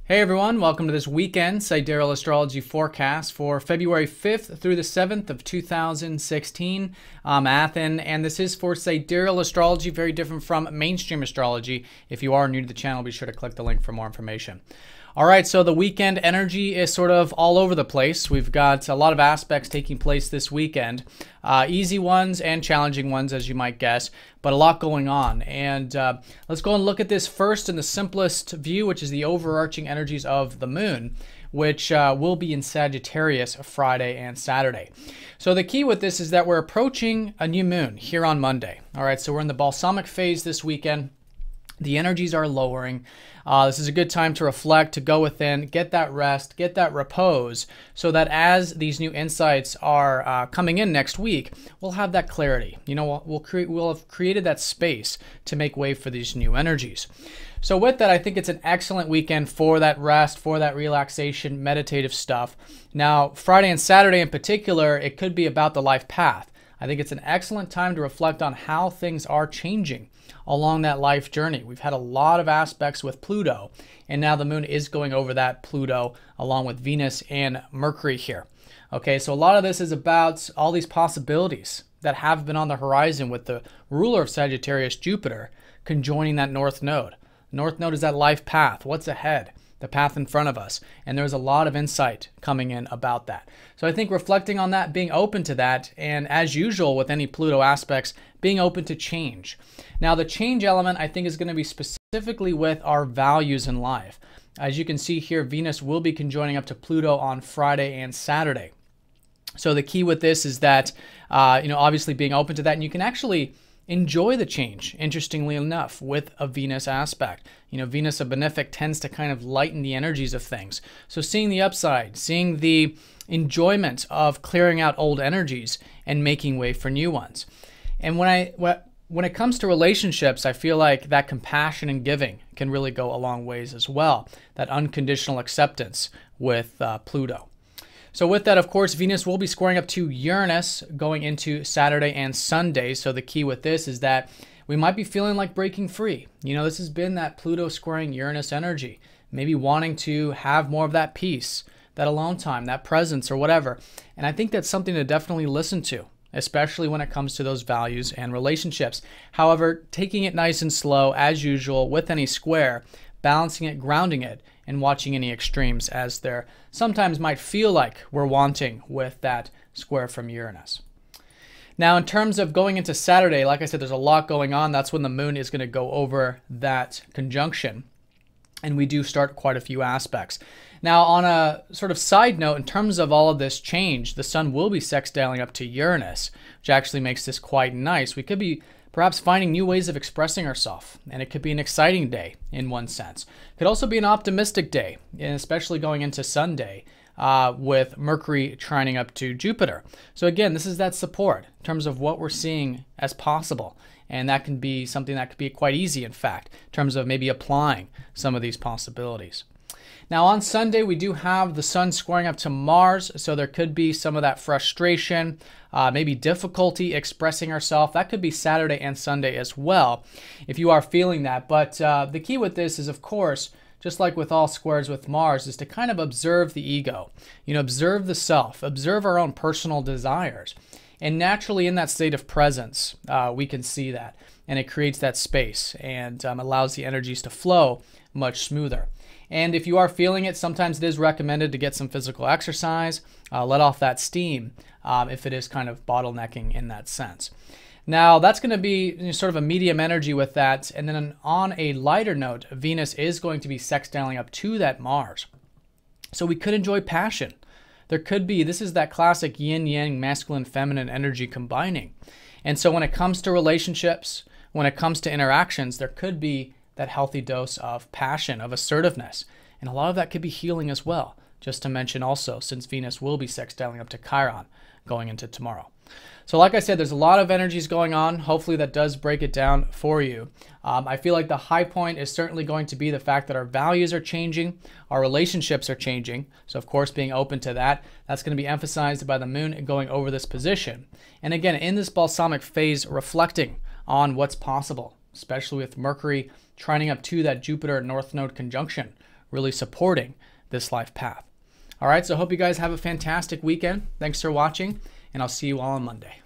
Hey everyone, welcome to this weekend Sidereal Astrology forecast for February 5th through the 7th of 2016. I'm Athen, and this is for Sidereal Astrology, very different from mainstream astrology. If you are new to the channel, be sure to click the link for more information. All right, so the weekend energy is sort of all over the place. We've got a lot of aspects taking place this weekend. Easy ones and challenging ones, as you might guess, but a lot going on. And let's go and look at this first in the simplest view, which is the overarching energies of the moon, which will be in Sagittarius Friday and Saturday. So the key with this is that we're approaching a new moon here on Monday. All right, so we're in the balsamic phase this weekend. The energies are lowering. This is a good time to reflect, to go within, get that rest, get that repose, so that as these new insights are coming in next week, we'll have that clarity. You know, we'll have created that space to make way for these new energies. So with that, I think it's an excellent weekend for that rest, for that relaxation, meditative stuff. Now, Friday and Saturday in particular, it could be about the life path. I think it's an excellent time to reflect on how things are changing along that life journey. We've had a lot of aspects with Pluto, and now the moon is going over that Pluto along with Venus and Mercury here. Okay, so a lot of this is about all these possibilities that have been on the horizon with the ruler of Sagittarius, Jupiter, conjoining that North Node. North Node is that life path. What's ahead? The path in front of us. And there's a lot of insight coming in about that. So I think reflecting on that, being open to that, and as usual with any Pluto aspects, being open to change. Now the change element I think is going to be specifically with our values in life. As you can see here, Venus will be conjoining up to Pluto on Friday and Saturday. So the key with this is that, obviously being open to that, and you can actually enjoy the change, interestingly enough, with a Venus aspect. You know, Venus, a benefic, tends to kind of lighten the energies of things. So seeing the upside, seeing the enjoyment of clearing out old energies and making way for new ones. And when it comes to relationships, I feel like that compassion and giving can really go a long ways as well. That unconditional acceptance with Pluto. So with that, of course, Venus will be squaring up to Uranus going into Saturday and Sunday. So the key with this is that we might be feeling like breaking free. You know, this has been that Pluto squaring Uranus energy, maybe wanting to have more of that peace, that alone time, that presence or whatever. And I think that's something to definitely listen to, especially when it comes to those values and relationships. However, taking it nice and slow, as usual, with any square, balancing it, grounding it, and watching any extremes, as there sometimes might feel like we're wanting with that square from Uranus. Now, in terms of going into Saturday, like I said, there's a lot going on. That's when the moon is going to go over that conjunction, and we do start quite a few aspects. Now, on a sort of side note, in terms of all of this change, the sun will be sextiling up to Uranus, which actually makes this quite nice. We could be perhaps finding new ways of expressing ourselves, and it could be an exciting day in one sense. It could also be an optimistic day, and especially going into Sunday with Mercury trining up to Jupiter. So again, this is that support in terms of what we're seeing as possible, and that can be something that could be quite easy, in fact, in terms of maybe applying some of these possibilities. Now on Sunday, we do have the sun squaring up to Mars, so there could be some of that frustration, maybe difficulty expressing ourselves. That could be Saturday and Sunday as well, if you are feeling that. But the key with this is, of course, just like with all squares with Mars, is to kind of observe the ego, observe the self, observe our own personal desires. And naturally in that state of presence, we can see that. And it creates that space and allows the energies to flow much smoother. And if you are feeling it, sometimes it is recommended to get some physical exercise, let off that steam if it is kind of bottlenecking in that sense. Now, that's going to be sort of a medium energy with that. And then on a lighter note, Venus is going to be sextiling up to that Mars. So we could enjoy passion. There could be, this is that classic yin-yang, masculine-feminine energy combining. And so when it comes to relationships, when it comes to interactions, there could be that healthy dose of passion, of assertiveness. And a lot of that could be healing as well, just to mention also, since Venus will be sextiling up to Chiron going into tomorrow. So like I said, there's a lot of energies going on. Hopefully that does break it down for you. I feel like the high point is certainly going to be the fact that our values are changing, our relationships are changing. So of course, being open to that, that's going to be emphasized by the moon going over this position. And again, in this balsamic phase, reflecting on what's possible, especially with Mercury trining up to that Jupiter North Node conjunction really supporting this life path. All right, so I hope you guys have a fantastic weekend. Thanks for watching, and I'll see you all on Monday.